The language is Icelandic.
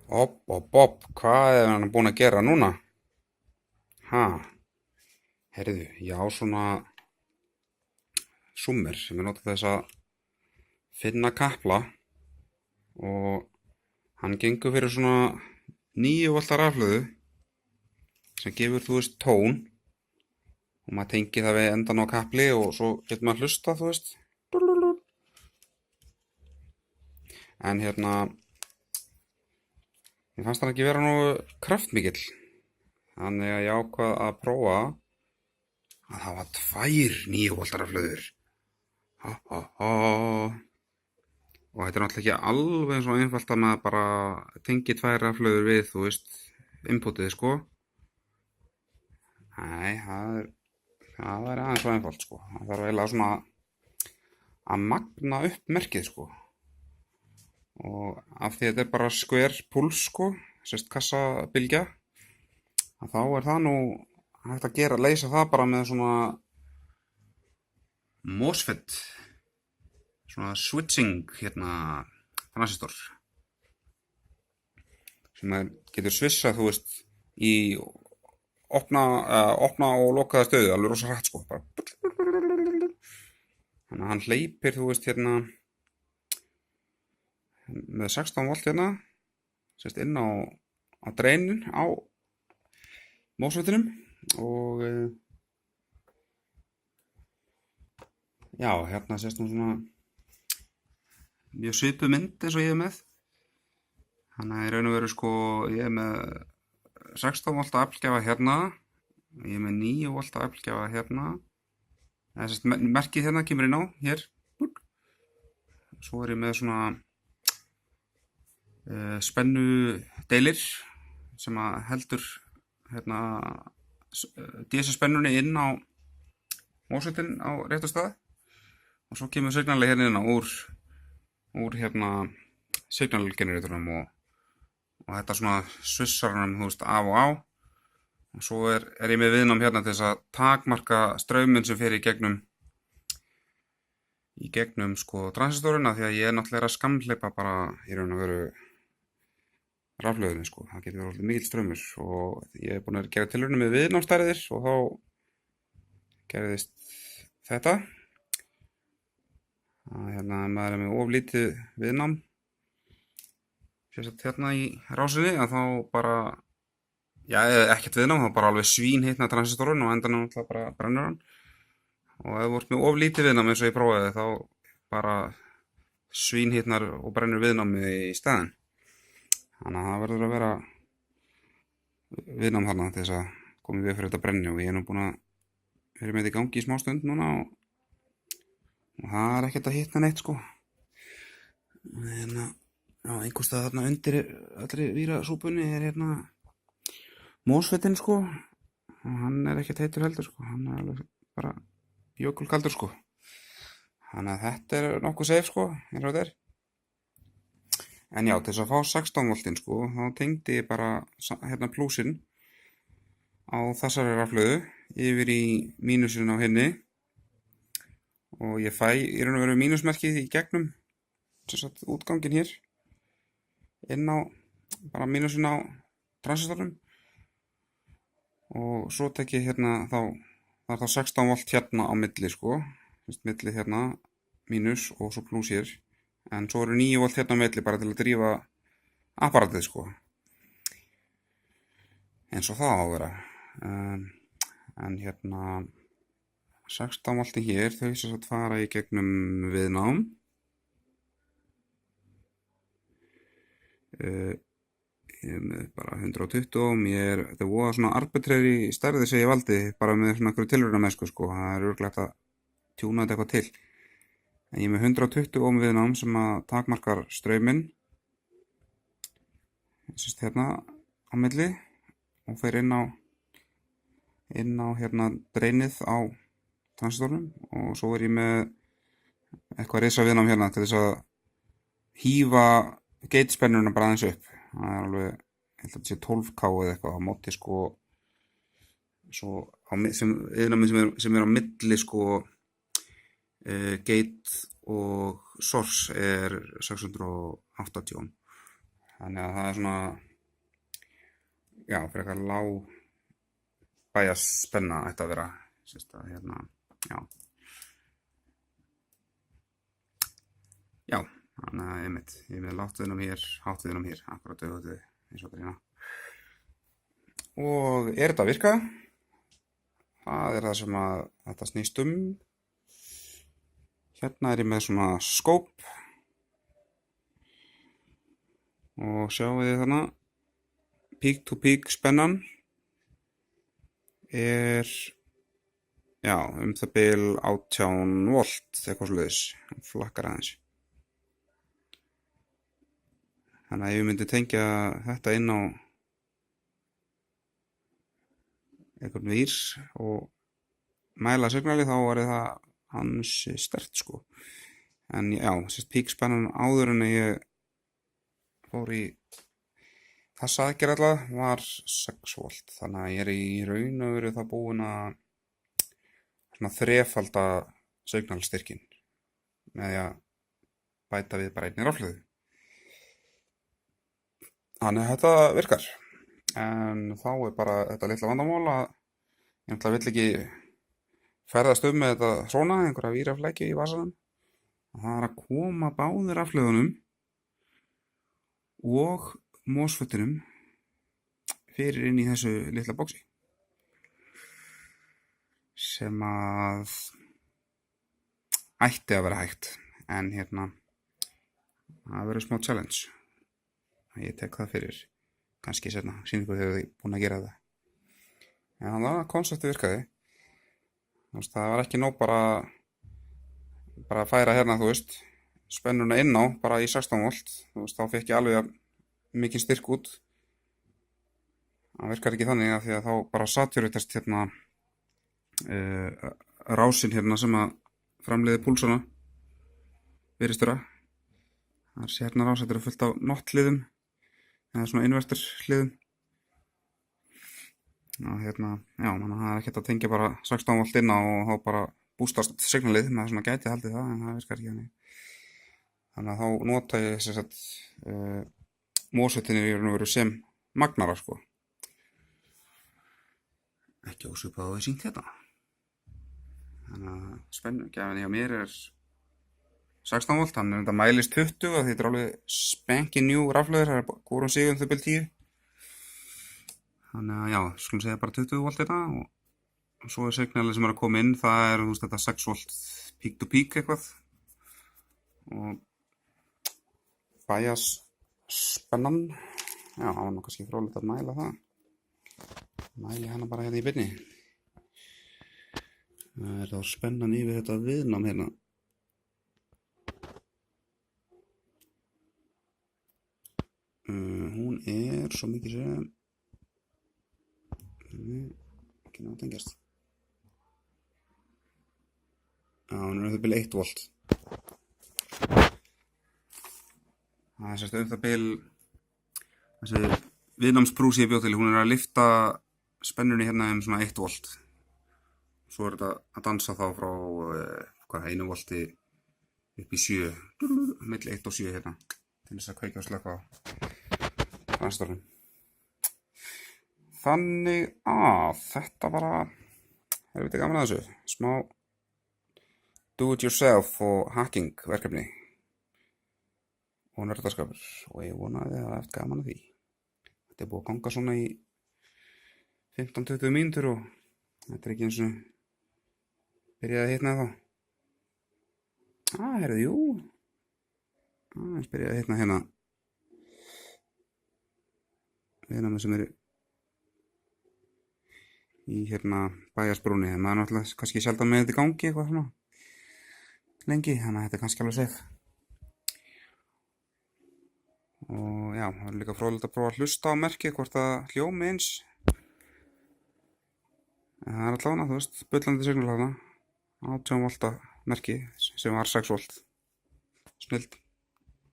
Hvað er hann búinn að gera núna? Ha, heyrðu, ég á svona súmmur sem er notað þess að finna kapla og hann gengur fyrir svona 9 volta rafhlöðu sem gefur, þú veist, tón og maður tengir það við endan á kapli og svo getur maður hlusta, þú veist. En ég fannst hann ekki vera nú kraftmikill. Þannig að ég ákvað að prófa að hafa 2 9 volta rafhlöður. Ha, ha, ha. Og þetta er náttúrulega ekki alveg svo einfalt að maður bara tengi 2 rafhlöður við, þú veist, inputið, sko. Nei, það er aðeins svo einfalt, sko. Það þarf eiginlega svona að magna upp merkið, sko. Og af því þetta er bara square púls, sko, sérst kassabylgja, að þá er það nú hægt að leysa það bara með svona MOSFET, svona switching transistor sem maður getur svissað, þú veist, í opna og lokaða stöðu, alveg rosa hratt, sko, bara. Þannig að hann hleypir, þú veist, með 16 volt sérst inn á dreinin á MOSFET-inum og já, sést hún svona mjög svipuð mynd eins og ég er með. Þannig að í raun og veru, sko, ég er með 16 volta aflgjafa ég er með 9 volta aflgjafa eða sérst merkið kemur inn á hér. Svo er ég með svona spennu deilir sem að heldur DC spennunni inn á MOSFET-in á réttu stað og svo kemur signalið inn á úr signalgeneratornum og þetta svona svissar hann, þú veist, af og á og svo er ég með viðnám til þess að takmarka strauminn sem fer í gegnum sko transistorina því að ég er náttúrulega að skamhleypa bara í raun og veru rafhlöðunni, sko. Það getur verið mikill straumur og ég er búinn að gera tilraunir með viðnámsstærðir og þá gerðist þetta að maður er með of lítið viðnám sérstaklega í rásinni að þá bara ekkert viðnám, þá bara alveg svínhitna transistorinn og endanum náttúrulega bara brennur hann og ef þú ert með of lítið viðnám eins og ég prófaði þá bara svínhitnar og brennur viðnámið í staðinn. Þannig að það verður að vera viðnám þarna til þess að koma í veg fyrir þetta brenni og ég er nú búinn að vera með þetta í gangi í smá stund núna og það er ekkert að hitna neitt, sko. Einhvers staðar þarna undir allri vírasúpunni er MOSFET-inn, sko, og hann er ekkert heitur heldur, sko, hann er alveg bara jökulkaldur, sko. Þannig að þetta er nokkuð safe, sko, eins og þetta er. En já, til þess að fá 16 voltinn, sko, þá tengdi ég bara plúsinn á þessari rafhlöðu yfir í mínusinn á henni og ég fæ í raun og veru mínusmerkið í gegnum útganginn hér inn á bara mínusinn á transistornum og svo tek ég það er þá 16 volt á milli, sko, milli mínus og svo plús hér. En svo eru 9 volt á milli bara til að drífa apparatið, sko. Eins og það á að vera. En 16 volti hér, þau sem sagt fara í gegnum viðnám. Ég er með bara 120 ohm, þetta voða svona arbitrary stærði sem ég valdi bara með svona einhverju tilraunamennsku, sko. Það er örugglega hægt að tjúna þetta eitthvað til. En ég er með 120 ohm viðnám sem að takmarkar strauminn á milli og fer inn á dreinið á transistornum og svo er ég með eitthvað risa viðnám til þess að hífa gate-spennuna bara aðeins upp. Það er alveg, ég held að þetta sé 12K eða eitthvað á móti, sko, svo viðnámið sem er á milli, sko, gate og source er 680 ohm Þannig að það svona, já, fyrir eitthvað lág bæjarspenna ætti að vera, sérst að já. Já, þannig að ég með láttviðnum hér, háttviðnum hér, akkurat auðvitað eins og þetta hérna. Og þetta að virka? Það það sem að þetta snýst Hérna ég með svona skóp og sjáum við þarna peak to peak spennan já, það bil 18 volt eitthvað svoleiðis, flakkar aðeins. Þannig að ef ég myndi tengja þetta inn á einhvern vír og mæla signalið þá var það ansi sterkt sko. En já, sérst píkspennan áður en ég fór í þessa aðgerð alltaf var 6 volt. Þannig að ég í raun og veru það búin að svona þrefalda signalstyrkin með því að bæta við bara einni rafhlöðu. Þannig að þetta virkar. En þá bara þetta litla vandamál að ég náttúrulega vill ekki ferðast með þetta svona, einhverja víraflækju í vasanum. Það að koma báðir rafhlöðunum og MOSFET-inum fyrir inn í þessu litla boxi. Sem að ætti að vera hægt. En það verður smá challenge. Ég tek það fyrir kannski seinna, sýningu þegar þið búin að gera það. En þannig að konseptið virkaði. Það var ekki nóg bara að færa hérna, spennuna inn á, bara í 16 volt. Þá fekk ég alveg mikinn styrk út. Það virkar ekki þannig að því að þá bara saturitast rásin sem að framleiði púlsana virðist vera. Það sé rás, þetta fullt af nottliðum eða svona inverter hliðum. Og já, það er ekkert að tengja bara 16 volt inn á og þá bara bústast signalið, með svona gæti haldið það, en það virkar ekki þannig. Þannig að þá nota ég MOSFET-in í raun og veru sem magnara sko. Ekki ósvipað og ég sýnt þetta. Þannig að spennugjafan hjá mér 16 volt, þannig að þetta mælist 20 og þetta alveg spanky new rafhlöður, það górum sig þau bil 10. Þannig að já, skulum segja bara 20 volt þetta og svo signalið sem að koma inn, það þetta 6 volt peak to peak eitthvað. Og bias spennan, já, það var kannski fróðlegt að mæla það. Mæli hana bara hérna í byrni. Það þá spennan yfir þetta viðnám hérna. Hún svo mikið sem ekki ná að tengjast. Já, hún það bil 1 volt. Það sérst það bil þessi viðnámsbrúsi ég bjóð til, hún að lyfta spennunni hérna svona 1 volt. Svo þetta að dansa þá frá 1 volti upp í 7, milli 1 og 7 hérna, til þess að kveikja og slökka á transistornum. Þannig að þetta bara helviti gaman að þessu, smá do it yourself og hacking verkefni og nördaskapur og ég vona að þið hafa eftir gaman að því. Þetta búið að ganga svona í 15-20 mínútur og þetta ekki eins og byrjaði að hitna þá. Herðu, jú. Ég byrjaði að hitna hérna. Viðnámið sem í bæjarsbrúni. En maður er náttúrulega kannski sjaldan með þetta í gangi eitthvað svona lengi, þannig að þetta er kannski alveg safe. Og já, það líka fróðlegt að prófa að hlusta á merkið hvort það hljómi eins. En það allavega, bullandi signal þarna. 18 volta merki sem var 6 volt. Snilld.